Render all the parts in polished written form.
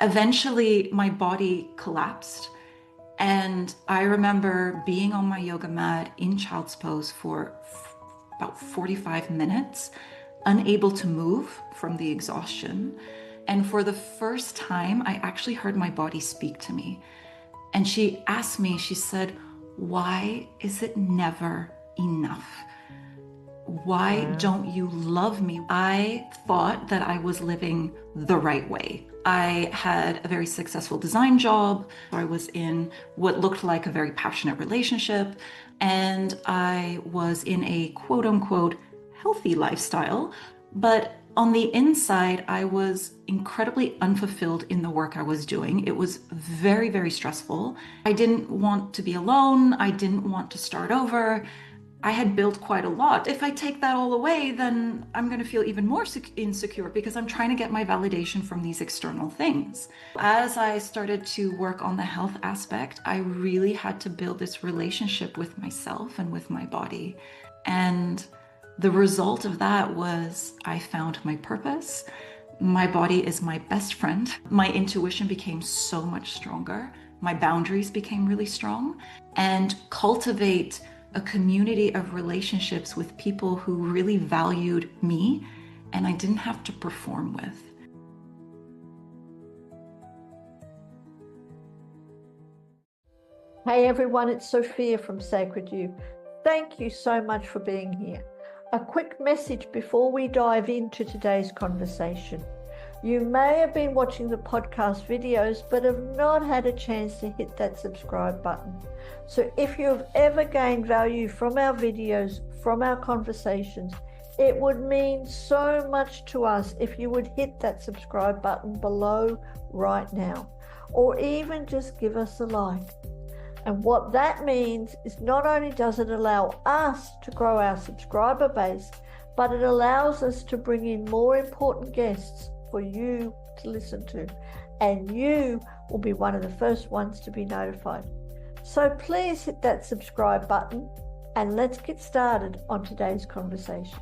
Eventually, my body collapsed. And I remember being on my yoga mat in child's pose for about 45 minutes, unable to move from the exhaustion. And for the first time, I actually heard my body speak to me. And she asked me, she said, "Why is it never enough? Why Wow. don't you love me?" I thought that I was living the right way. I had a very successful design job. I was in what looked like a very passionate relationship, and I was in a quote unquote healthy lifestyle. But on the inside, I was incredibly unfulfilled in the work I was doing. It was very, very stressful. I didn't want to be alone. I didn't want to start over. I had built quite a lot. If I take that all away, then I'm going to feel even more insecure because I'm trying to get my validation from these external things. As I started to work on the health aspect, I really had to build this relationship with myself and with my body. And the result of that was I found my purpose. My body is my best friend. My intuition became so much stronger. My boundaries became really strong. And cultivate a community of relationships with people who really valued me and I didn't have to perform with. Hey everyone, it's Sophia from Sacred You. Thank you so much for being here. A quick message before we dive into today's conversation. You may have been watching the podcast videos but have not had a chance to hit that subscribe button. So if you have ever gained value from our videos, from our conversations, it would mean so much to us if you would hit that subscribe button below right now, or even just give us a like. And what that means is not only does it allow us to grow our subscriber base, but it allows us to bring in more important guests for you to listen to. And you will be one of the first ones to be notified. So please hit that subscribe button and let's get started on today's conversation.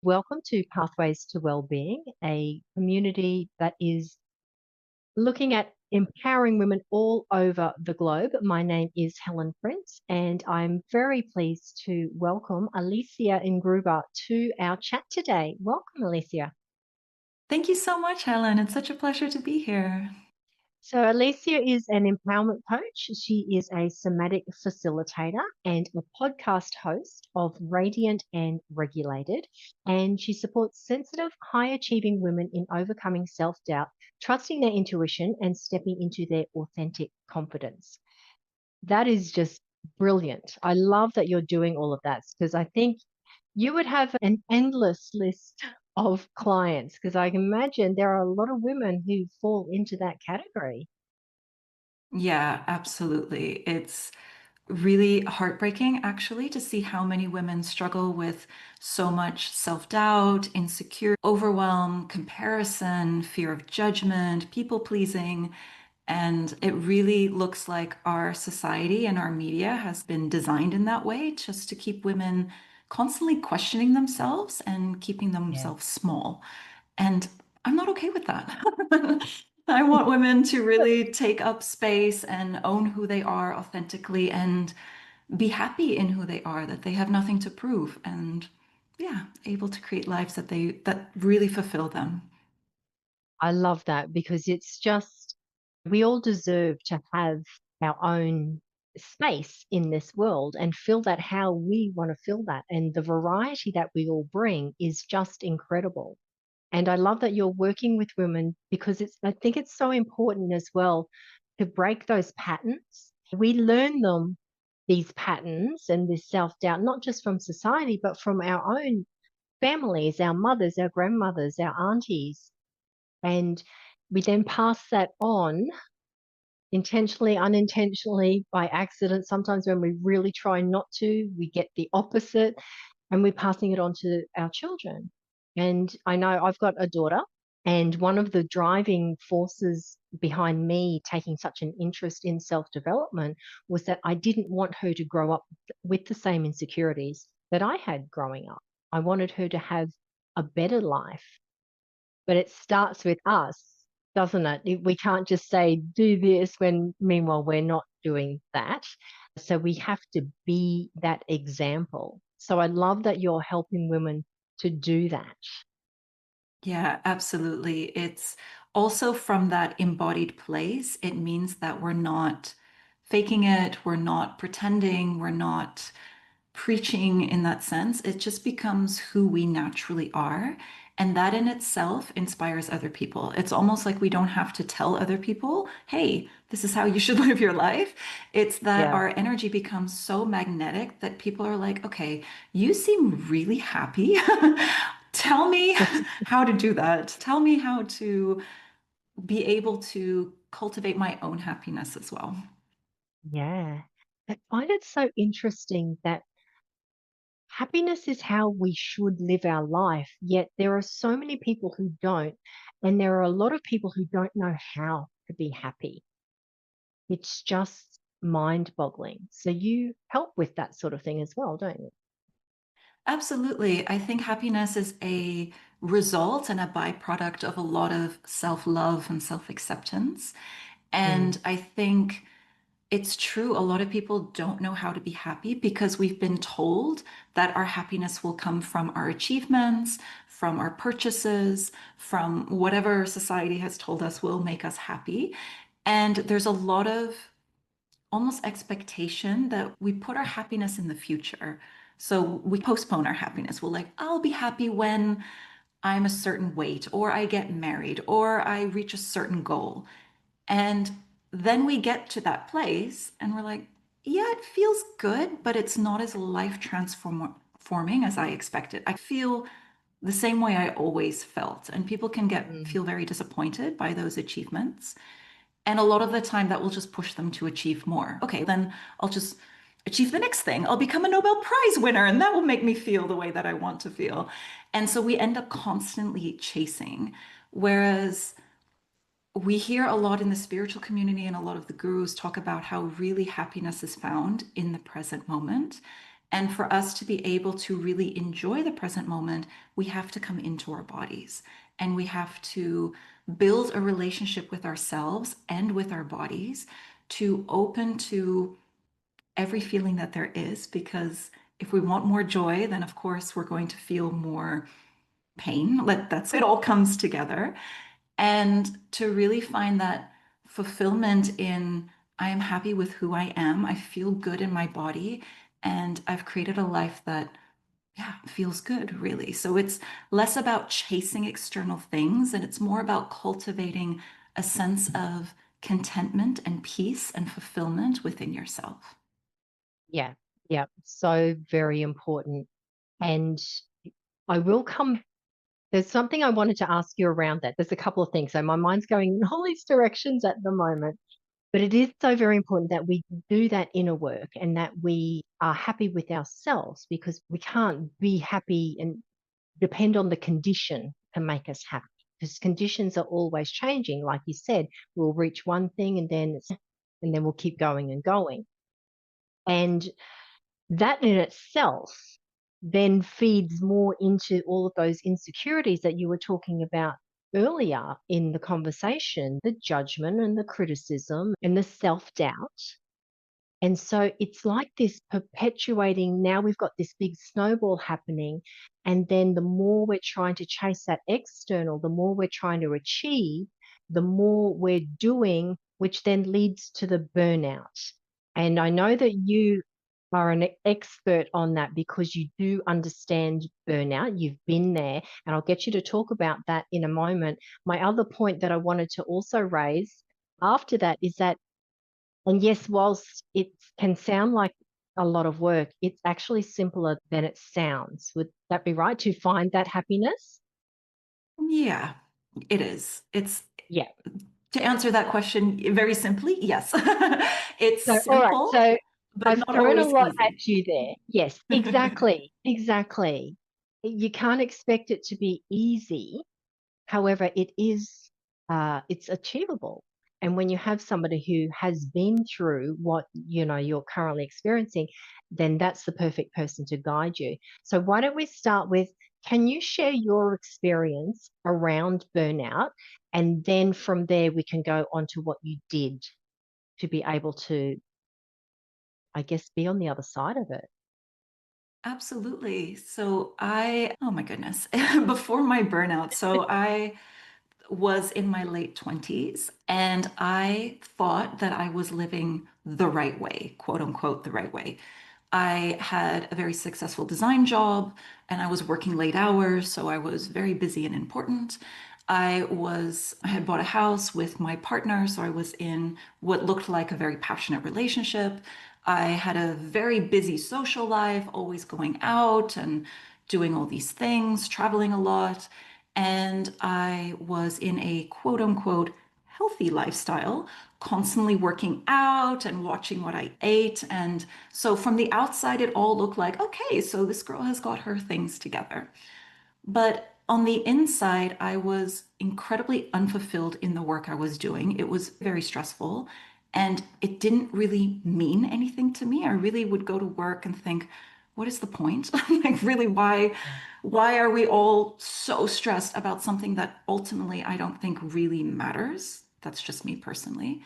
Welcome to Pathways to Wellbeing, a community that is looking at empowering women all over the globe. My name is Helen Prince, and I'm very pleased to welcome Alicia Ingruber to our chat today. Welcome, Alicia. Thank you so much, Helen. It's such a pleasure to be here. So Alicia is an empowerment coach. She is a somatic facilitator and a podcast host of Radiant and Regulated. And she supports sensitive, high-achieving women in overcoming self-doubt, trusting their intuition, and stepping into their authentic confidence. That is just brilliant. I love that you're doing all of that because I think you would have an endless list of clients because I can imagine there are a lot of women who fall into that category. Yeah, absolutely. It's really heartbreaking, actually, to see how many women struggle with so much self-doubt, insecurity, overwhelm, comparison, fear of judgment, people pleasing. And it really looks like our society and our media has been designed in that way just to keep women constantly questioning themselves and keeping Yeah. themselves small. And I'm not okay with that. I want women to really take up space and own who they are authentically and be happy in who they are, that they have nothing to prove, and yeah, able to create lives that really fulfill them. I love that because it's just, we all deserve to have our own space in this world and feel that how we want to feel that. And the variety that we all bring is just incredible. And I love that you're working with women because I think it's so important as well to break those patterns. We learn these patterns and this self doubt, not just from society, but from our own families, our mothers, our grandmothers, our aunties. And we then pass that on intentionally, unintentionally, by accident. Sometimes when we really try not to, we get the opposite and we're passing it on to our children. And I know I've got a daughter, and one of the driving forces behind me taking such an interest in self development was that I didn't want her to grow up with the same insecurities that I had growing up. I wanted her to have a better life. But it starts with us, doesn't it? We can't just say, do this, when meanwhile we're not doing that. So we have to be that example. So I love that you're helping women to do that. Yeah, absolutely. It's also from that embodied place. It means that we're not faking it, we're not pretending, we're not preaching in that sense. It just becomes who we naturally are. And that in itself inspires other people. It's almost like we don't have to tell other people, hey, this is how you should live your life. It's that Yeah. our energy becomes so magnetic that people are like, okay, you seem really happy. Tell me how to do that. Tell me how to be able to cultivate my own happiness as well. Yeah. I find it so interesting that happiness is how we should live our life, yet there are so many people who don't. And there are a lot of people who don't know how to be happy. It's just mind boggling. So you help with that sort of thing as well, don't you? Absolutely. I think happiness is a result and a byproduct of a lot of self-love and self-acceptance. Mm, And I think it's true. A lot of people don't know how to be happy because we've been told that our happiness will come from our achievements, from our purchases, from whatever society has told us will make us happy. And there's a lot of almost expectation that we put our happiness in the future. So we postpone our happiness. We're like, I'll be happy when I'm a certain weight, or I get married, or I reach a certain goal. And then we get to that place and we're like, yeah, it feels good, but it's not as life transforming as I expected. I feel the same way I always felt. And people can get mm, feel very disappointed by those achievements. And a lot of the time that will just push them to achieve more. Okay, then I'll just achieve the next thing. I'll become a Nobel Prize winner, and that will make me feel the way that I want to feel. And so we end up constantly chasing. Whereas we hear a lot in the spiritual community and a lot of the gurus talk about how really happiness is found in the present moment. And for us to be able to really enjoy the present moment, we have to come into our bodies and we have to build a relationship with ourselves and with our bodies to open to every feeling that there is. Because if we want more joy, then of course we're going to feel more pain. That's it all comes together. And to really find that fulfillment in I am happy with who I am, I feel good in my body, and I've created a life that, yeah, feels good, really. So it's less about chasing external things and it's more about cultivating a sense of contentment and peace and fulfillment within yourself. yeah. Yeah. So very important. And I will come. There's something I wanted to ask you around that. There's a couple of things. So my mind's going in all these directions at the moment. But it is so very important that we do that inner work and that we are happy with ourselves, because we can't be happy and depend on the condition to make us happy, because conditions are always changing. Like you said, we'll reach one thing and then we'll keep going and going. And that in itself then feeds more into all of those insecurities that you were talking about earlier in the conversation, the judgment and the criticism and the self-doubt. And so it's like this perpetuating. Now we've got this big snowball happening. And then the more we're trying to chase that external, the more we're trying to achieve, the more we're doing, which then leads to the burnout. And I know that you are an expert on that because you do understand burnout. You've been there. And I'll get you to talk about that in a moment. My other point that I wanted to also raise after that is that, and yes, whilst it can sound like a lot of work, it's actually simpler than it sounds. Would that be right, to find that happiness? Yeah, it is. It's Yeah. to answer that question very simply, yes. It's So, all right. simple, So but I've not thrown a always lot easy. at you there. Yes, exactly. Exactly. You can't expect it to be easy. However, it's achievable. And when you have somebody who has been through what you're currently experiencing, then that's the perfect person to guide you. So why don't we start with Can you share your experience around burnout? And then from there, we can go on to what you did to be able to, I guess, be on the other side of it. Absolutely. Oh my goodness, before my burnout, I was in my late 20s and I thought that I was living the right way, quote unquote, the right way. I had a very successful design job and I was working late hours, so I was very busy and important. I had bought a house with my partner, so I was in what looked like a very passionate relationship. I had a very busy social life, always going out and doing all these things, traveling a lot. And I was in a quote unquote healthy lifestyle, constantly working out and watching what I ate. And so from the outside, it all looked like, okay, so this girl has got her things together. But on the inside, I was incredibly unfulfilled in the work I was doing. It was very stressful and it didn't really mean anything to me. I really would go to work and think, what is the point? Like really, why are we all so stressed about something that ultimately I don't think really matters? That's just me personally.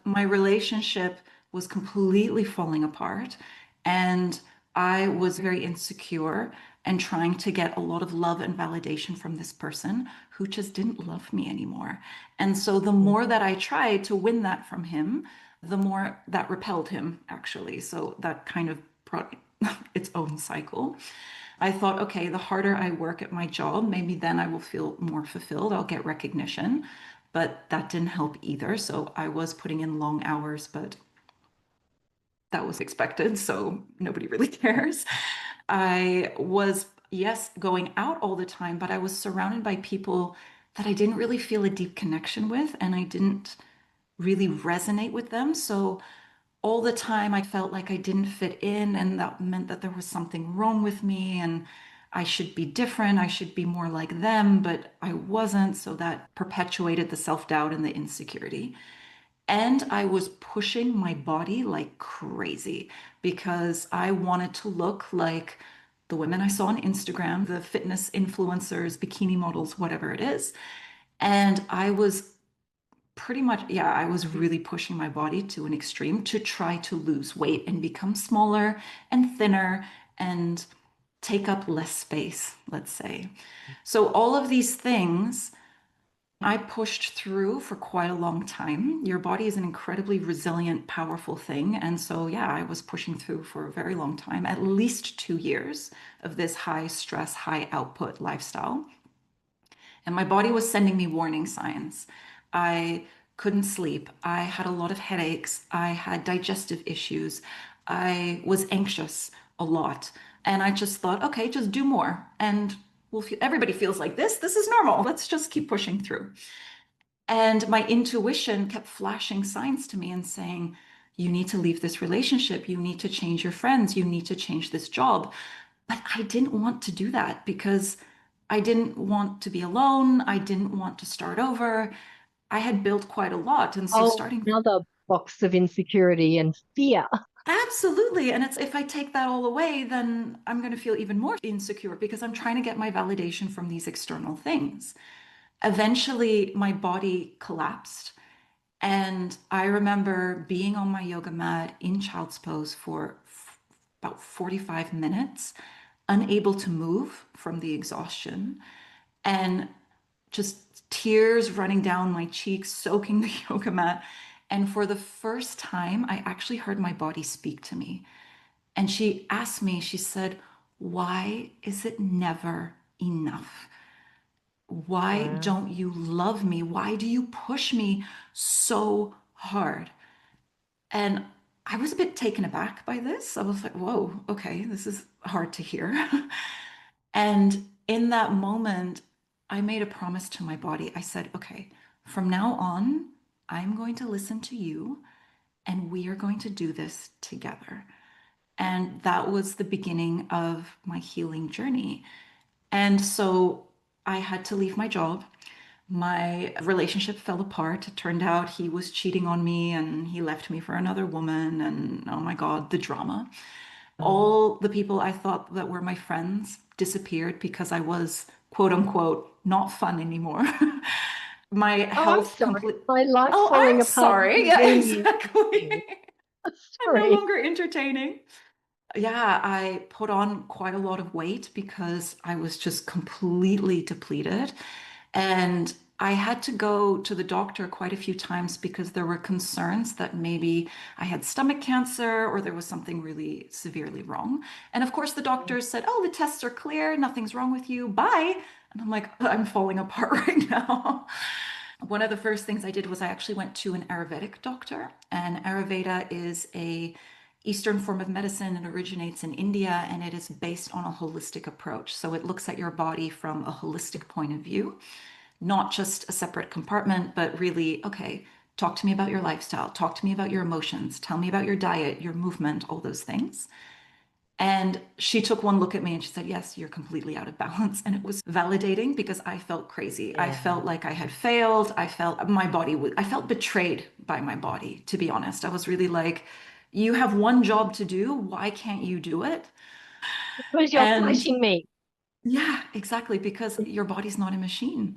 My relationship was completely falling apart and I was very insecure and trying to get a lot of love and validation from this person who just didn't love me anymore. And so the more that I tried to win that from him, the more that repelled him, actually. So that kind of brought its own cycle. I thought, okay, the harder I work at my job, maybe then I will feel more fulfilled. I'll get recognition. But that didn't help either. So I was putting in long hours, but that was expected. So nobody really cares. I was, yes, going out all the time, but I was surrounded by people that I didn't really feel a deep connection with, and I didn't really resonate with them. So all the time I felt like I didn't fit in, and that meant that there was something wrong with me and I should be different. I should be more like them, but I wasn't. So that perpetuated the self-doubt and the insecurity. And I was pushing my body like crazy because I wanted to look like the women I saw on Instagram, the fitness influencers, bikini models, whatever it is. And I was pretty much, yeah, I was really pushing my body to an extreme to try to lose weight and become smaller and thinner and take up less space, let's say. So all of these things I pushed through for quite a long time. Your body is an incredibly resilient, powerful thing. And so, yeah, I was pushing through for a very long time, at least 2 years of this high stress, high output lifestyle. And my body was sending me warning signs. I couldn't sleep. I had a lot of headaches. I had digestive issues. I was anxious a lot. And I just thought, okay, just do more. And everybody feels like this. This is normal. Let's just keep pushing through. And my intuition kept flashing signs to me and saying, you need to leave this relationship. You need to change your friends. You need to change this job. But I didn't want to do that because I didn't want to be alone. I didn't want to start over. I had built quite a lot. And so Oh, starting, another box of insecurity and fear. absolutely. And it's if I take that all away, then I'm going to feel even more insecure because I'm trying to get my validation from these external things. Eventually, my body collapsed. And I remember being on my yoga mat in child's pose for about 45 minutes, unable to move from the exhaustion, and just tears running down my cheeks, soaking the yoga mat. And for the first time, I actually heard my body speak to me. And she asked me, she said, why is it never enough? Why Wow. don't you love me? Why do you push me so hard? And I was a bit taken aback by this. I was like, whoa, okay, this is hard to hear. And in that moment, I made a promise to my body. I said, okay, from now on, I'm going to listen to you and we are going to do this together. And that was the beginning of my healing journey. And so I had to leave my job. My relationship fell apart. It turned out he was cheating on me and he left me for another woman. And oh my God, the drama. All the people I thought that were my friends disappeared because I was, quote unquote, not fun anymore. My Oh, I'm health sorry. complete. My life Oh, falling I'm apart sorry. hasn't Yeah, been you. exactly. I'm no Sorry. longer entertaining. Yeah, I put on quite a lot of weight because I was just completely depleted. And I had to go to the doctor quite a few times because there were concerns that maybe I had stomach cancer or there was something really severely wrong. And of course, the doctors said, "Oh, the tests are clear, nothing's wrong with you. Bye." And I'm like, I'm falling apart right now. One of the first things I did was I actually went to an Ayurvedic doctor, and Ayurveda is a Eastern form of medicine. It originates in India and it is based on a holistic approach. So it looks at your body from a holistic point of view, not just a separate compartment, but really, okay, talk to me about your lifestyle, talk to me about your emotions, tell me about your diet, your movement, all those things. And she took one look at me and she said, "Yes, you're completely out of balance." And it was validating because I felt crazy. I Yeah. felt like I had failed. I felt my body, I felt betrayed by my body, to be honest. I was really like, you have one job to do. Why can't you do it? Because you're And fighting me. yeah, exactly, because your body's not a machine.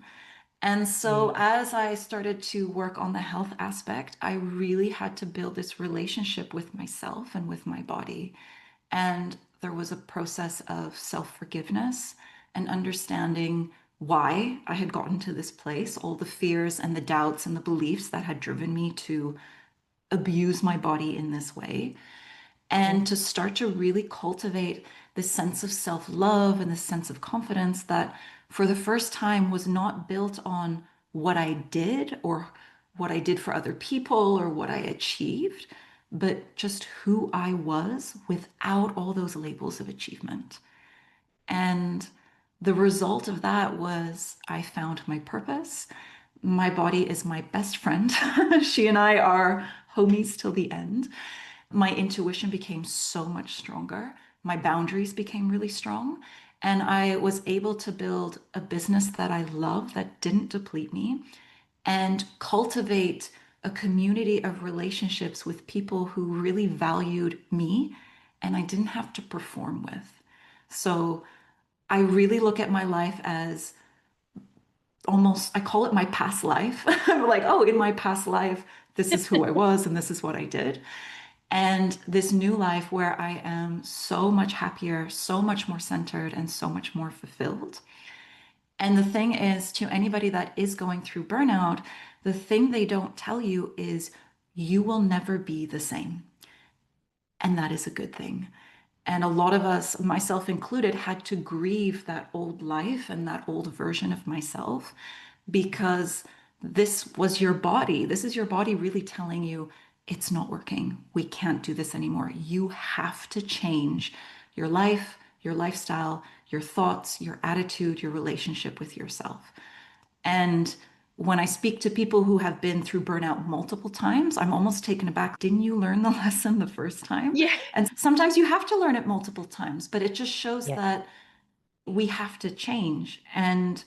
And so Mm. as I started to work on the health aspect, I really had to build this relationship with myself and with my body. And there was a process of self-forgiveness and understanding why I had gotten to this place, all the fears and the doubts and the beliefs that had driven me to abuse my body in this way, and to start to really cultivate this sense of self-love and this sense of confidence that for the first time was not built on what I did or what I did for other people or what I achieved, but just who I was without all those labels of achievement. And the result of that was I found my purpose. My body is my best friend. She and I are homies till the end. My intuition became so much stronger. My boundaries became really strong. And I was able to build a business that I love that didn't deplete me and cultivate a community of relationships with people who really valued me and I didn't have to perform with. So I really look at my life as almost, I call it my past life. I'm like, oh, in my past life, this is who I was and this is what I did. And this new life where I am so much happier, so much more centered, and so much more fulfilled. And the thing is, to anybody that is going through burnout, the thing they don't tell you is you will never be the same. And that is a good thing. And a lot of us, myself included, had to grieve that old life and that old version of myself because this was your body. This is your body really telling you it's not working. We can't do this anymore. You have to change your life, your lifestyle, your thoughts, your attitude, your relationship with yourself. And when I speak to people who have been through burnout multiple times, I'm almost taken aback. Didn't you learn the lesson the first time? Yeah. And sometimes you have to learn it multiple times, but it just shows Yeah. that we have to change. And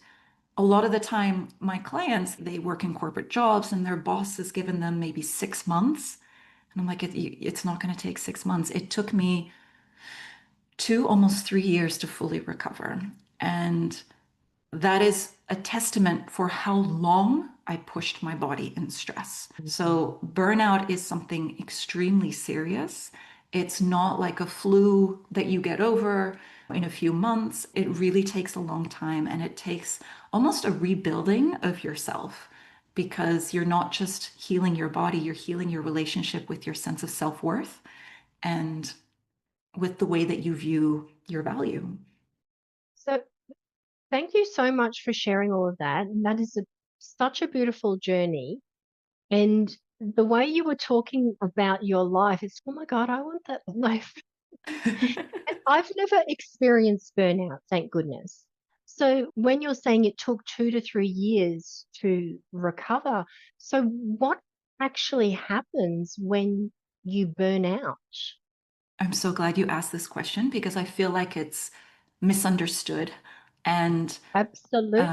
a lot of the time, my clients, they work in corporate jobs and their boss has given them maybe 6 months. And I'm like, it's not going to take 6 months. It took me 2, almost 3 years to fully recover. And that is a testament for how long I pushed my body in stress. Mhm. So, burnout is something extremely serious. It's not like a flu that you get over in a few months. It really takes a long time and it takes almost a rebuilding of yourself because you're not just healing your body, you're healing your relationship with your sense of self worth and with the way that you view your value. So thank you so much for sharing all of that. And that is such a beautiful journey. And the way you were talking about your life, it's, oh my God, I want that life. And I've never experienced burnout, thank goodness. So when you're saying it took 2 to 3 years to recover, so what actually happens when you burn out? I'm so glad you asked this question because I feel like it's misunderstood and Absolutely.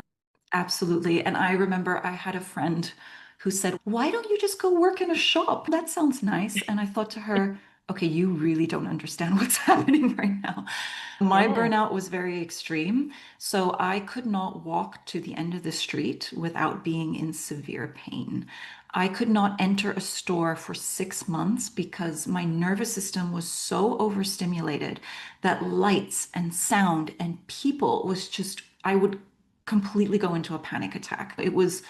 absolutely. And I remember I had a friend who said, "Why don't you just go work in a shop? That sounds nice." And I thought to her, okay, you really don't understand what's happening right now. My Yeah. burnout was very extreme. So I could not walk to the end of the street without being in severe pain. I could not enter a store for 6 months because my nervous system was so overstimulated that lights and sound and people was just, I would completely go into a panic attack. It was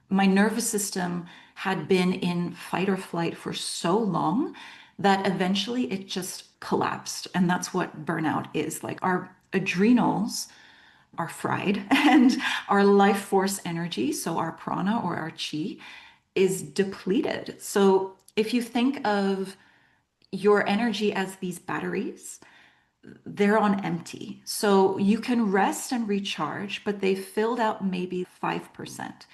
my nervous system had been in fight or flight for so long that eventually it just collapsed. And that's what burnout is. Like our adrenals are fried and our life force energy, so our prana or our chi, is depleted. So if you think of your energy as these batteries, they're on empty. So you can rest and recharge, but they've filled out maybe 5%.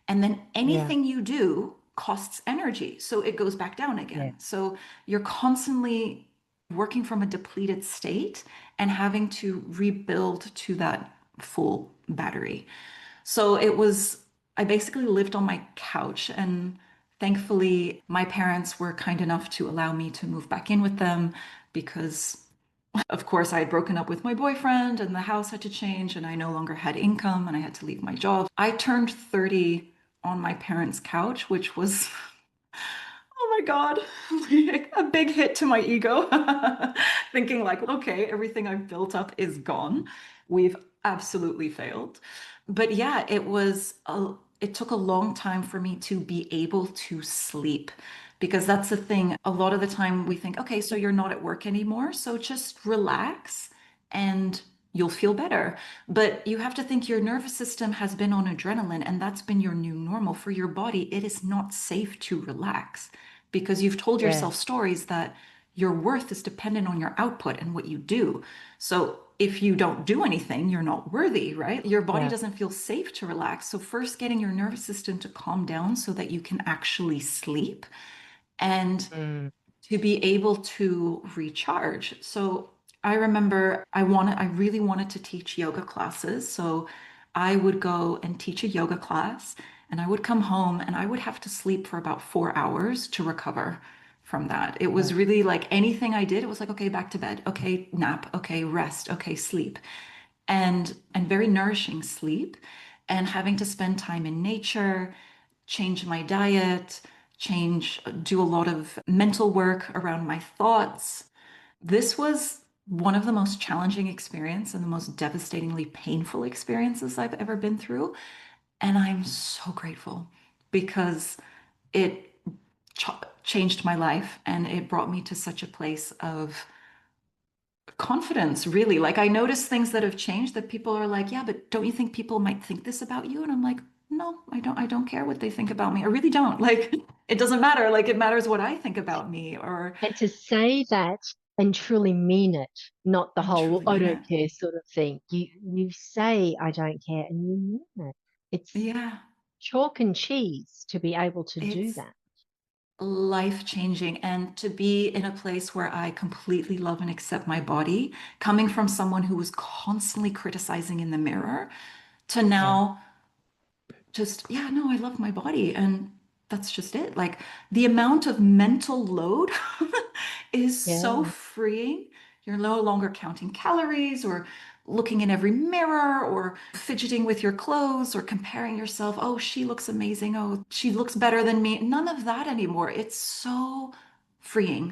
And then Yeah. anything you do costs energy. So it goes back down Yeah. again. So you're constantly working from a depleted state and having to rebuild to that full battery. So I basically lived on my couch, and thankfully, my parents were kind enough to allow me to move back in with them because of course, I had broken up with my boyfriend and the house had to change and I no longer had income and I had to leave my job. I turned 30 on my parents' couch, which was, oh my God, like a big hit to my ego. Thinking like, okay, everything I've built up is gone. We've absolutely failed. But yeah, it took a long time for me to be able to sleep because that's the thing. A lot of the time we think, okay, so you're not at work anymore, so just relax and you'll feel better. But you have to think your nervous system has been on adrenaline and that's been your new normal. For your body, it is not safe to relax because you've told Yeah. yourself stories that your worth is dependent on your output and what you do. So if you don't do anything, you're not worthy, right? Your body Yeah. doesn't feel safe to relax. So first getting your nervous system to calm down so that you can actually sleep and Mm. to be able to recharge. So I remember I really wanted to teach yoga classes. So I would go and teach a yoga class and I would come home and I would have to sleep for about 4 hours to recover from that. It Yeah. was really like anything I did, it was like, okay, back to bed, okay, nap, okay, rest, okay, sleep. And very nourishing sleep and having to spend time in nature, change my diet, do a lot of mental work around my thoughts. This was one of the most challenging experience and the most devastatingly painful experiences I've ever been through. And I'm so grateful because it changed my life and it brought me to such a place of confidence, really. Like I notice things that have changed that people are like, yeah, but don't you think people might think this about you? And I'm like, no, I don't care what they think about me. I really don't. Like it doesn't matter. Like it matters what I think about me or And to say that and truly mean it, not the and whole "well, truly I mean don't it. care" sort of thing. You say I don't care and you mean it. It's Yeah, chalk and cheese to be able to do it's that. life changing. And to be in a place where I completely love and accept my body, coming from someone who was constantly criticizing in the mirror to Yeah. now just, yeah, no, I love my body. And that's just it. Like the amount of mental load is so Yeah. freeing. You're no longer counting calories or looking in every mirror or fidgeting with your clothes or comparing yourself. Oh, she looks amazing. Oh, she looks better than me. None of that anymore. It's so freeing.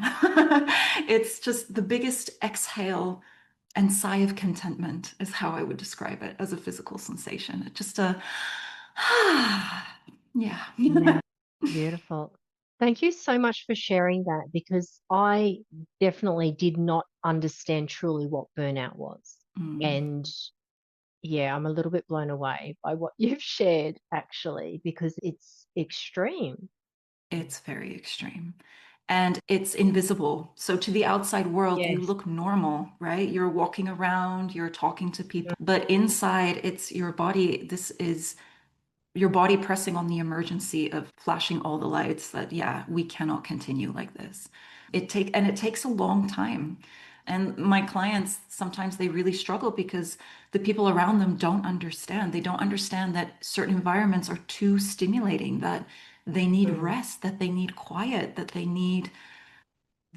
It's just the biggest exhale and sigh of contentment is how I would describe it as a physical sensation. It just a yeah. Yeah. Beautiful. Thank you so much for sharing that because I definitely did not understand truly what burnout was. Mm, And yeah, I'm a little bit blown away by what you've shared actually, because it's extreme. it's very extreme. And it's invisible. So to the outside world, you Yes. look normal, right? You're walking around, you're talking to people, but inside it's your body. This is your body pressing on the emergency of flashing all the lights that yeah, we cannot continue like this. It takes a long time. And my clients sometimes they really struggle because the people around them don't understand. They don't understand that certain environments are too stimulating, that they need Mm. rest, that they need quiet, that they need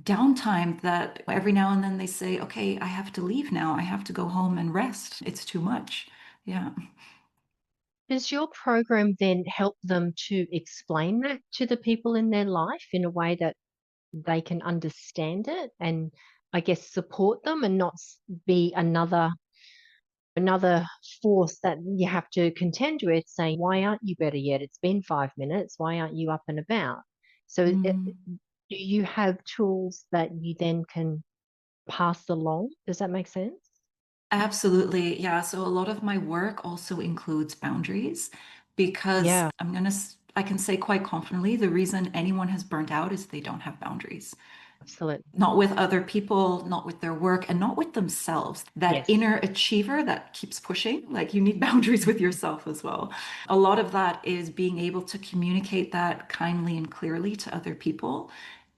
downtime that every now and then they say, okay, I have to leave now. I have to go home and rest. It's too much. Yeah. Does your program then help them to explain that to the people in their life in a way that they can understand it and I guess support them and not be another force that you have to contend with saying, why aren't you better yet? It's been 5 minutes. Why aren't you up and about? So Mm. do you have tools that you then can pass along? Does that make sense? Absolutely. Yeah. So a lot of my work also includes boundaries because Yeah, I can say quite confidently, the reason anyone has burnt out is they don't have boundaries. absolutely. Not with other people, not with their work, and not with themselves. That Yes. inner achiever that keeps pushing, like you need boundaries with yourself as well. A lot of that is being able to communicate that kindly and clearly to other people.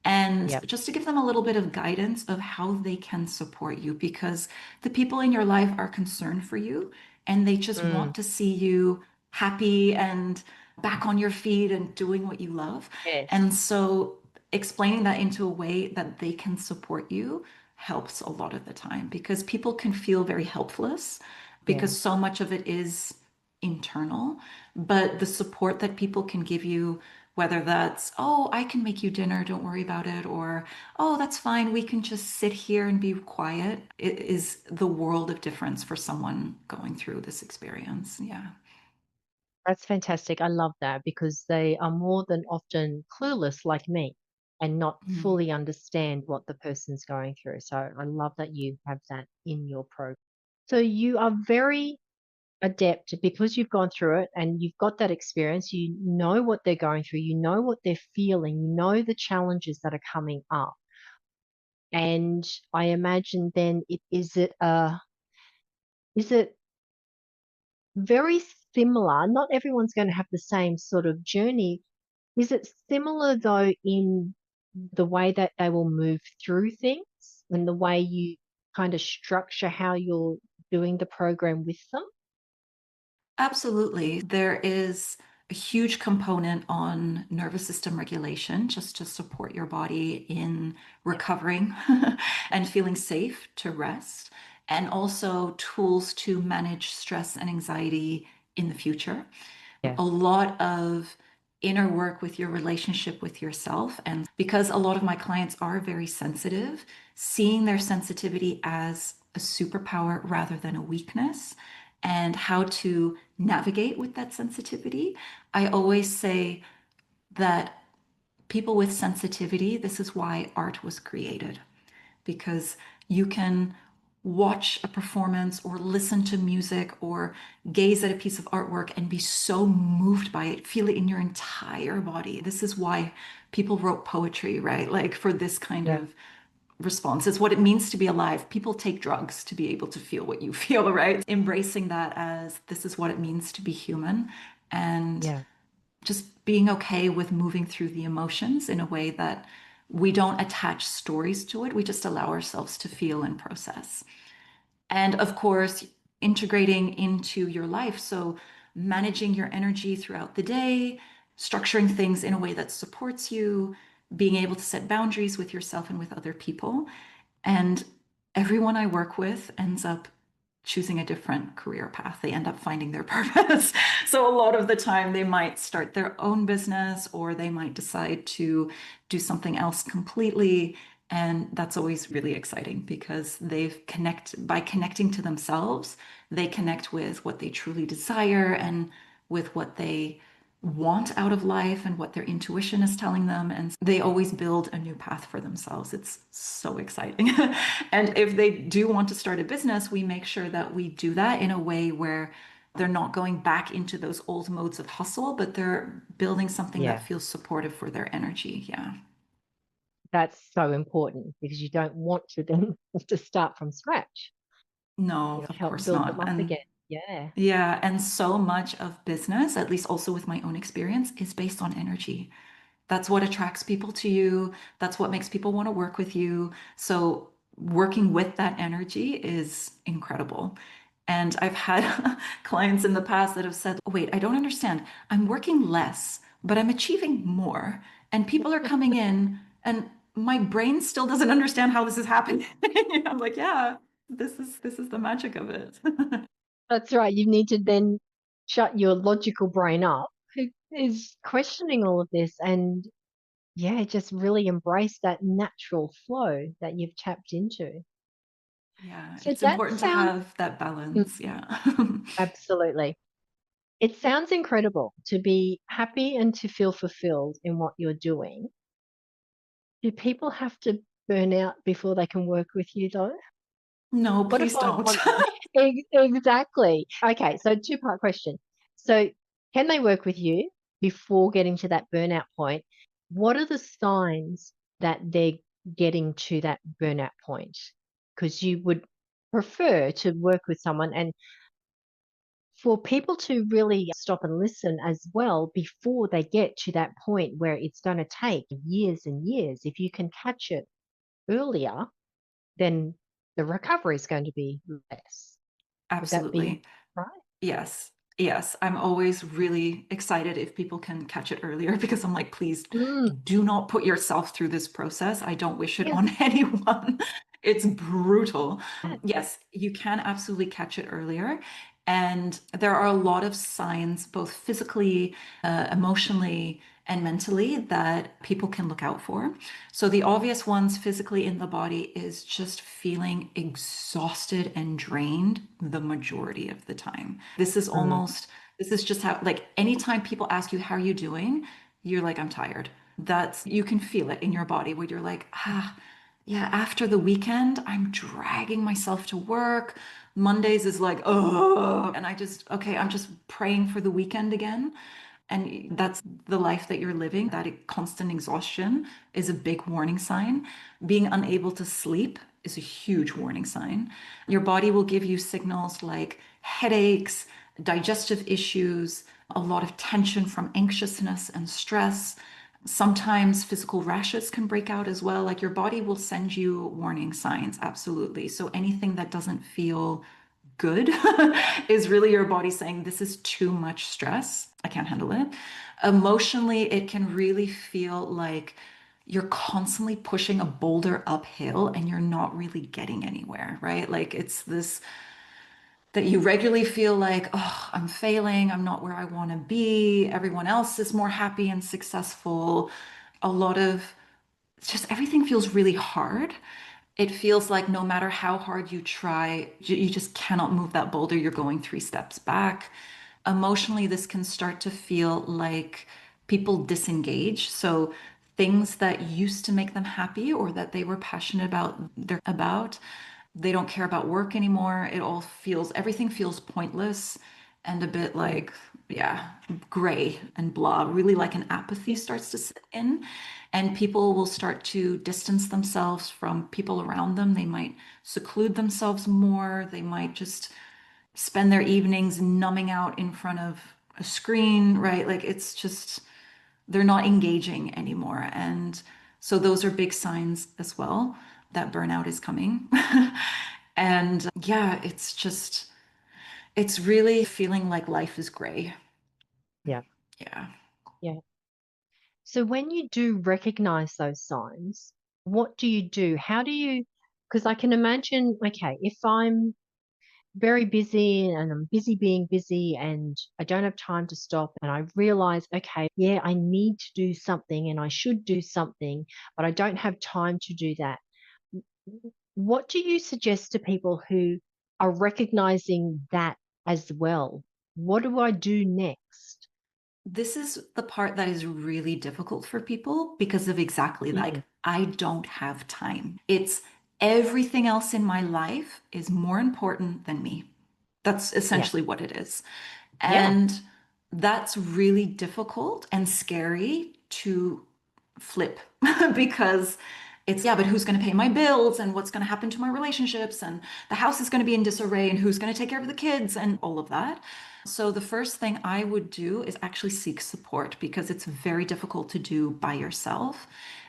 And Yep. just to give them a little bit of guidance of how they can support you, because the people in your life are concerned for you and they just Mm, want to see you happy and back on your feet and doing what you love. And yes. so explaining that into a way that they can support you helps a lot of the time because people can feel very helpless Yeah. because so much of it is internal. But the support that people can give you, whether that's, oh, I can make you dinner, don't worry about it, or, oh, that's fine, we can just sit here and be quiet, it is the world of difference for someone going through this experience. Yeah. That's fantastic. I love that because they are more than often clueless like me and not Mm. fully understand what the person's going through. So I love that you have that in your program. So you are very adept because you've gone through it and you've got that experience. You know what they're going through, you know what they're feeling, you know the challenges that are coming up. And I imagine then is it very similar? Not everyone's going to have the same sort of journey. Is it similar though in the way that they will move through things and the way you kind of structure how you're doing the program with them? Absolutely. There is a huge component on nervous system regulation just to support your body in Yeah. recovering and feeling safe to rest, and also tools to manage stress and anxiety in the future. Yeah. A lot of inner work with your relationship with yourself. And because a lot of my clients are very sensitive, seeing their sensitivity as a superpower rather than a weakness and how to navigate with that sensitivity. I always say that people with sensitivity, this is why art was created, because you can watch a performance or listen to music or gaze at a piece of artwork and be so moved by it, feel it in your entire body. This is why people wrote poetry, right? Like for this kind Yeah. of response. It's what it means to be alive. People take drugs to be able to feel what you feel, right? Embracing that as this is what it means to be human and Yeah. just being okay with moving through the emotions in a way that we don't attach stories to it. We just allow ourselves to feel and process. And of course, integrating into your life. So, managing your energy throughout the day, structuring things in a way that supports you, being able to set boundaries with yourself and with other people. And everyone I work with ends up choosing a different career path. They end up finding their purpose. So a lot of the time they might start their own business or they might decide to do something else completely. And that's always really exciting because by connecting to themselves, they connect with what they truly desire and with what they want out of life and what their intuition is telling them. And they always build a new path for themselves. It's so exciting. And if they do want to start a business, we make sure that we do that in a way where they're not going back into those old modes of hustle, but they're building something that Yeah. feels supportive for their energy. Yeah. That's so important because you don't want to then have to start from scratch. No, You know, of help course build not. them up And again. Yeah. yeah, and so much of business, at least also with my own experience, is based on energy. That's what attracts people to you. That's what makes people want to work with you. So working with that energy is incredible. And I've had clients in the past that have said, wait, I don't understand. I'm working less, but I'm achieving more. And people are coming in and my brain still doesn't understand how this is happening. I'm like, yeah, this is the magic of it. That's right. You need to then shut your logical brain up, who is questioning all of this, and yeah, just really embrace that natural flow that you've tapped into. Yeah, So it's that important to sounds have that mm, balance. Yeah. absolutely. It sounds incredible to be happy and to feel fulfilled in what you're doing. Do people have to burn out before they can work with you, though? No, What if please I don't. want exactly? Okay, so two-part question. So, can they work with you before getting to that burnout point? What are the signs that they're getting to that burnout point? Because you would prefer to work with someone, and for people to really stop and listen as well before they get to that point where it's going to take years and years. If you can catch it earlier, then the recovery is going to be less. Would that be Absolutely. right? Yes. Yes. I'm always really excited if people can catch it earlier because I'm like, please Mm, do not put yourself through this process. I don't wish it yeah. on anyone. It's brutal. Yeah. Yes, you can absolutely catch it earlier. And there are a lot of signs, both physically, emotionally, and mentally, that people can look out for. So, the obvious ones physically in the body is just feeling exhausted and drained the majority of the time. Mm, This is just how, like, anytime people ask you, how are you doing? You're like, I'm tired. You can feel it in your body where you're like, yeah, after the weekend, I'm dragging myself to work. Mondays is like, oh, and okay, I'm just praying for the weekend again. And that's the life that you're living. That constant exhaustion is a big warning sign. Being unable to sleep is a huge warning sign. Your body will give you signals like headaches, digestive issues, a lot of tension from anxiousness and stress. Sometimes physical rashes can break out as well. Like your body will send you warning signs, absolutely. So anything that doesn't feel good is really your body saying, this is too much stress. I can't handle it. Emotionally, it can really feel like you're constantly pushing a boulder uphill and you're not really getting anywhere, right? Like it's this that you regularly feel like, oh, I'm failing, I'm not where I want to be, everyone else is more happy and successful. A lot of just everything feels really hard. It feels like no matter how hard you try, you just cannot move that boulder. You're going 3 steps back. Emotionally, this can start to feel like people disengage. So things that used to make them happy or that they were passionate about, they don't care about work anymore. Everything feels pointless and a bit mm, like, yeah, gray and blah. Really like an apathy starts to sit in, and people will start to distance themselves from people around them. They might seclude themselves more. They might just spend their evenings numbing out in front of a screen, right? Like it's just, they're not engaging anymore. And so those are big signs as well that burnout is coming. And yeah, it's really feeling like life is gray. yeah. Yeah. Yeah. So when you do recognize those signs, what do you do? How do you, because I can imagine, okay, if I'm very busy and I'm busy being busy and I don't have time to stop and I realize, okay, yeah, I need to do something and I should do something, but I don't have time to do that. What do you suggest to people who are recognizing that as well? What do I do next? This is the part that is really difficult for people because of exactly like, Mm, I don't have time. It's everything else in my life is more important than me. That's yeah, essentially what it is. yeah, And that's really difficult and scary to flip because it's, yeah, but who's going to pay my bills and what's going to happen to my relationships and the house is going to be in disarray and who's going to take care of the kids and all of that. So the first thing I would do is actually seek support because it's very difficult to do by yourself,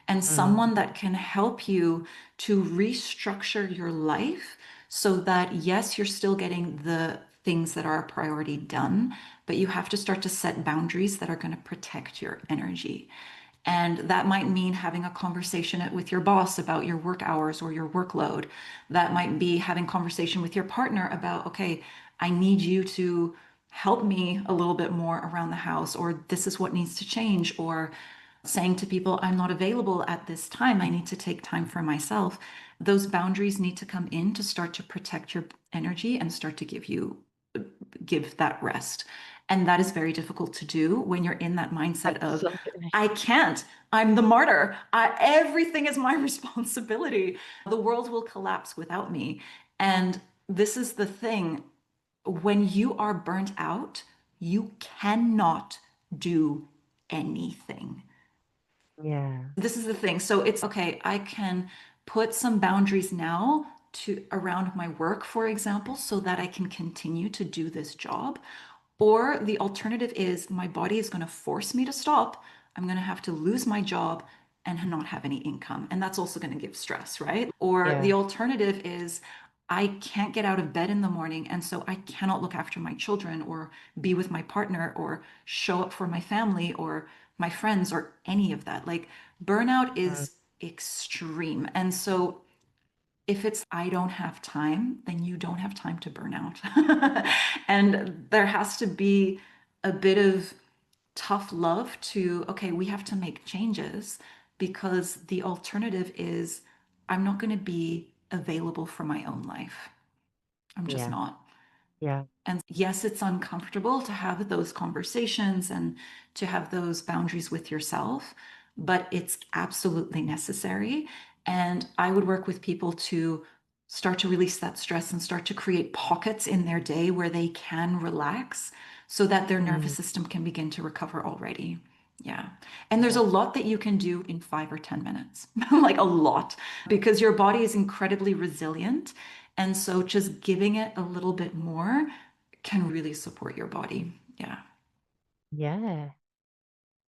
and mm, someone that can help you to restructure your life so that yes, you're still getting the things that are a priority done, but you have to start to set boundaries that are going to protect your energy. And that might mean having a conversation with your boss about your work hours or your workload. That might be having conversation with your partner about, okay, I need you to help me a little bit more around the house, or this is what needs to change, or saying to people, I'm not available at this time. I need to take time for myself. Those boundaries need to come in to start to protect your energy and start to give that rest. And that is very difficult to do when you're in that mindset of, Absolutely. I can't, I'm the martyr. Everything is my responsibility. The world will collapse without me. And this is the thing. When you are burnt out, you cannot do anything. Yeah. This is the thing. So it's okay, I can put some boundaries now to around my work, for example, so that I can continue to do this job. Or the alternative is my body is going to force me to stop. I'm going to have to lose my job and not have any income. And that's also going to give stress, right? Or Yeah. the alternative is I can't get out of bed in the morning. And so I cannot look after my children or be with my partner or show up for my family or my friends or any of that. Like burnout Mm. is extreme. And so if it's I don't have time, then you don't have time to burn out. And there has to be a bit of tough love to, okay, we have to make changes because the alternative is I'm not going to be available for my own life. I'm just Yeah. not. Yeah. And yes, it's uncomfortable to have those conversations and to have those boundaries with yourself, but it's absolutely necessary. And I would work with people to start to release that stress and start to create pockets in their day where they can relax so that their nervous Mm. system can begin to recover already. Yeah. And there's Yeah. a lot that you can do in 5 or 10 minutes, like a lot, because your body is incredibly resilient. And so just giving it a little bit more can really support your body. Yeah. Yeah.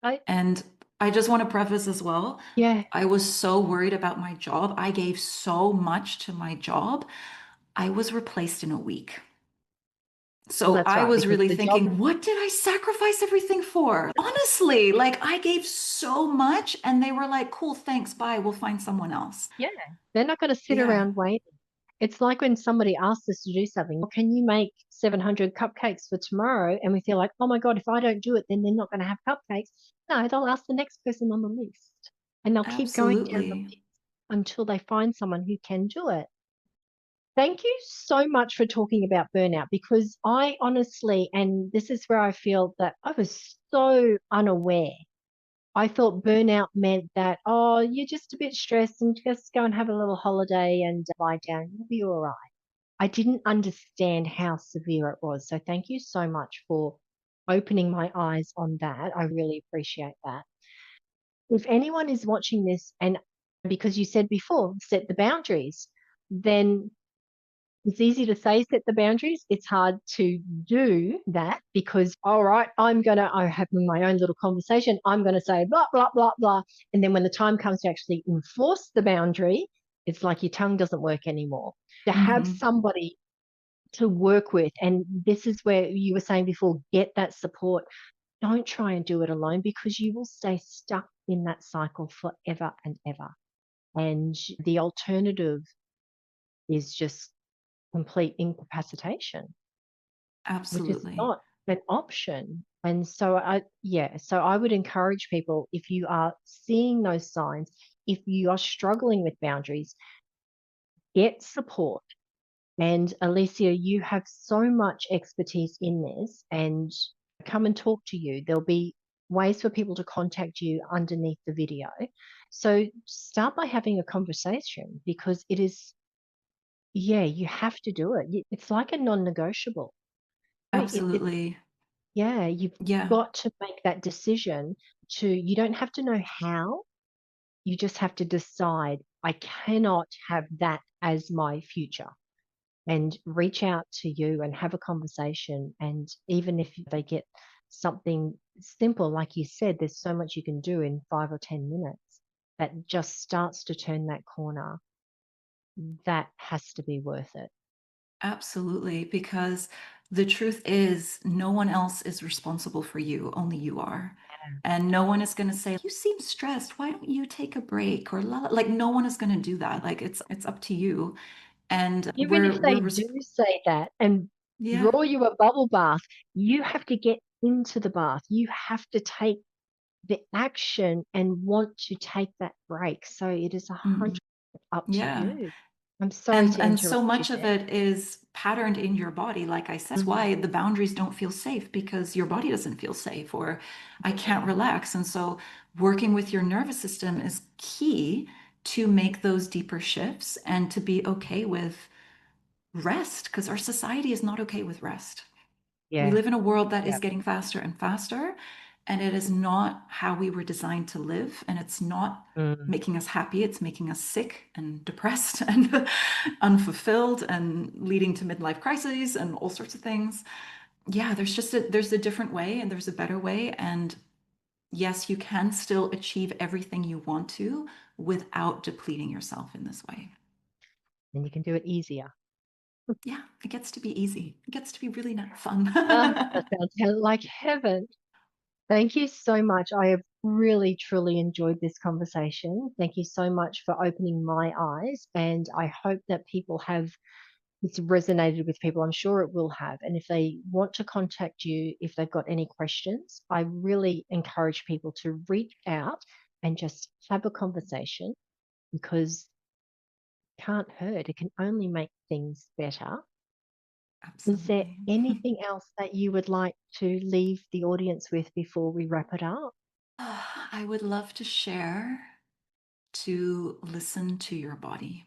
I And I just want to preface as well, yeah. I was so worried about my job. I gave so much to my job. I was replaced in a week. Well, So that's I right, was because really the job thinking, what did I sacrifice everything for? Honestly, like I gave so much and they were like, cool, thanks, bye, we'll find someone else. yeah, they're not going to sit Yeah, around waiting. It's like when somebody asks us to do something, well, can you make 700 cupcakes for tomorrow? And we feel like, oh my God, if I don't do it, then they're not going to have cupcakes. No, they'll ask the next person on the list and they'll keep going down the absolutely. list until they find someone who can do it. Thank you so much for talking about burnout because I honestly, and this is where I feel that I was so unaware. I thought burnout meant that, oh, you're just a bit stressed and just go and have a little holiday and lie down. You'll be all right. I didn't understand how severe it was. So thank you so much for opening my eyes on that. I really appreciate that. If anyone is watching this and because you said before, set the boundaries, then it's easy to say set the boundaries. It's hard to do that because, all right, I have my own little conversation. I'm going to say blah, blah, blah, blah. And then when the time comes to actually enforce the boundary, it's like your tongue doesn't work anymore. To have Hmm. somebody to work with, and this is where you were saying before, get that support. Don't try and do it alone because you will stay stuck in that cycle forever and ever. And the alternative is just complete incapacitation, which is Absolutely. not an option. And so so I would encourage people if you are seeing those signs, if you are struggling with boundaries, get support. And Alicia, you have so much expertise in this and come and talk to you. There'll be ways for people to contact you underneath the video. So start by having a conversation because it is, yeah, you have to do it. It's like a non-negotiable. It's Absolutely. Yeah, you've Yeah. got to make that decision you don't have to know how, you just have to decide, I cannot have that as my future. And reach out to you and have a conversation. And even if they get something simple, like you said, there's so much you can do in 5 or 10 minutes that just starts to turn that corner. That has to be worth it. Absolutely, because The truth is, no one else is responsible for you, only you are. Yeah. And no one is going to say, you seem stressed. Why don't you take a break? Or like no one is going to do that. Like it's up to you. And Even if they do say that and yeah. draw you a bubble bath, you have to get into the bath. You have to take the action and want to take that break. So it is 100% Mm, up to yeah. you. I'm sorry And to so interrupt you much of there. it is patterned in your body. Like I said, that's why the boundaries don't feel safe because your body doesn't feel safe or I can't Yeah. relax. And so working with your nervous system is key to make those deeper shifts and to be okay with rest because our society is not okay with rest. We Yeah. live in a world that is Yeah. getting faster and faster, and it is not how we were designed to live. And it's not Mm. making us happy, it's making us sick and depressed and unfulfilled and leading to midlife crises and all sorts of things. Yeah, there's a different way and there's a better way. And yes, you can still achieve everything you want to without depleting yourself in this way. And you can do it easier. Yeah, it gets to be easy. It gets to be really not fun. Oh, that sounds like heaven. Thank you so much. I have really, truly enjoyed this conversation. Thank you so much for opening my eyes. And I hope that people have it's resonated with people. I'm sure it will have. And if they want to contact you, if they've got any questions, I really encourage people to reach out and just have a conversation because it can't hurt. It can only make things better. Is there Absolutely. anything else that you would like to leave the audience with before we wrap it up? I would love to share to listen to your body.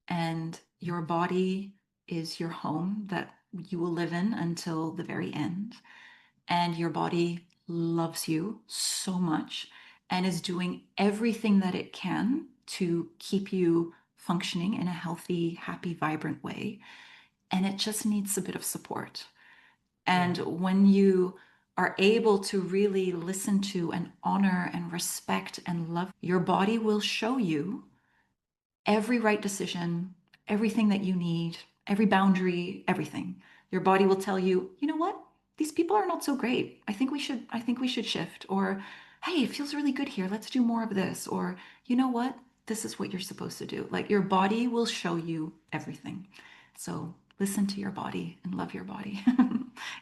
And your body is your home that you will live in until the very end. And your body loves you so much and is doing everything that it can to keep you functioning in a healthy, happy, vibrant way. And it just needs a bit of support. And Yeah, when you are able to really listen to and honor and respect and love, your body will show you every right decision, everything that you need, every boundary, everything. Your body will tell you, you know what? These people are not so great. I think we should shift. Or, hey, it feels really good here. Let's do more of this. Or, you know what? This is what you're supposed to do. Like your body will show you everything. So listen to your body and love your body.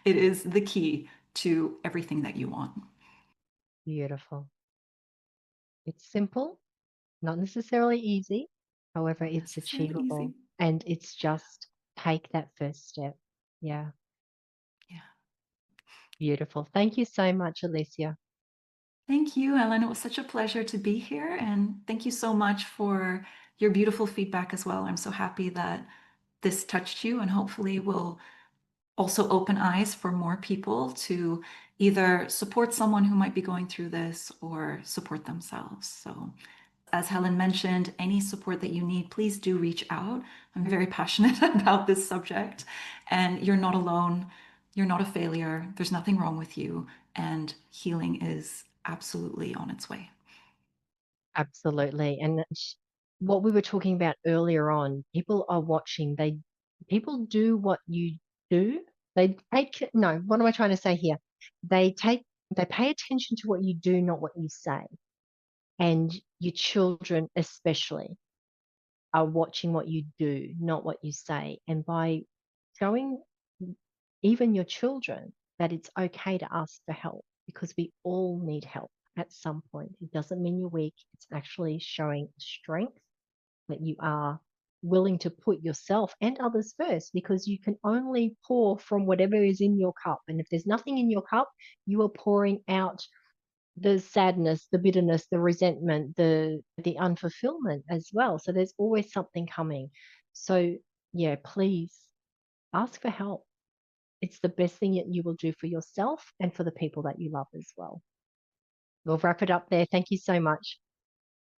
It is the key to everything that you want. beautiful. It's simple, not necessarily easy. However, Not it's necessarily achievable easy. and it's just take that first step. Yeah, Yeah. beautiful. Thank you so much, Alicia. Thank you, Ellen. It was such a pleasure to be here. And thank you so much for your beautiful feedback as well. I'm so happy that this touched you and hopefully will also open eyes for more people to either support someone who might be going through this or support themselves. So, as Helen mentioned, any support that you need, please do reach out. I'm very passionate about this subject, and you're not alone. You're not a failure. There's nothing wrong with you, and healing is absolutely on its way. Absolutely. And what we were talking about earlier on, people are watching. People do what you do. They take, no, what am I trying to say here? They take, they pay attention to what you do, not what you say. And your children, especially, are watching what you do, not what you say. And by showing even your children that it's okay to ask for help because we all need help at some point. It doesn't mean you're weak. It's actually showing strength that you are willing to put yourself and others first because you can only pour from whatever is in your cup. And if there's nothing in your cup, you are pouring out the sadness, the bitterness, the resentment, the unfulfillment as well. So there's always something coming. So yeah, please ask for help. It's the best thing that you will do for yourself and for the people that you love as well. We'll wrap it up there. Thank you so much.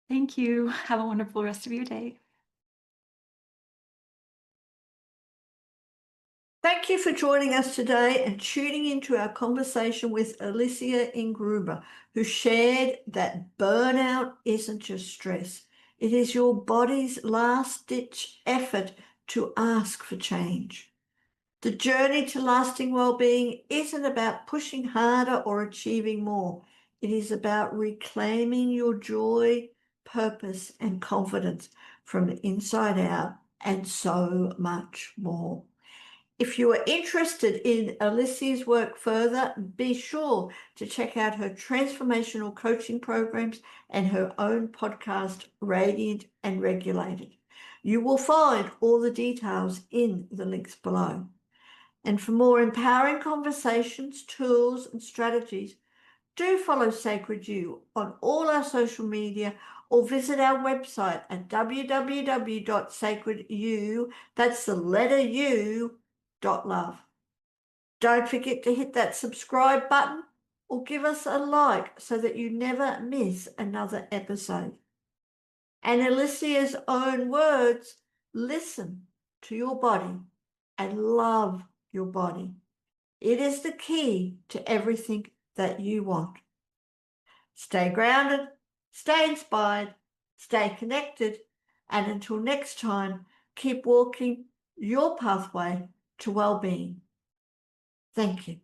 Thank you. Have a wonderful rest of your day. Thank you for joining us today and tuning into our conversation with Alicia Ingruber, who shared that burnout isn't just stress. It is your body's last-ditch effort to ask for change. The journey to lasting well-being isn't about pushing harder or achieving more. It is about reclaiming your joy, purpose, and confidence from the inside out, and so much more. If you are interested in Alicia's work further, be sure to check out her transformational coaching programs and her own podcast, Radiant and Regulated. You will find all the details in the links below. And for more empowering conversations, tools, and strategies, do follow Sacred You on all our social media or visit our website at www.sacredu, that's the letter U, .love. Don't forget to hit that subscribe button or give us a like so that you never miss another episode. And Alicia's own words, listen to your body and love your body. It is the key to everything that you want. Stay grounded, stay inspired, stay connected, and until next time, keep walking your pathway to well-being. Thank you.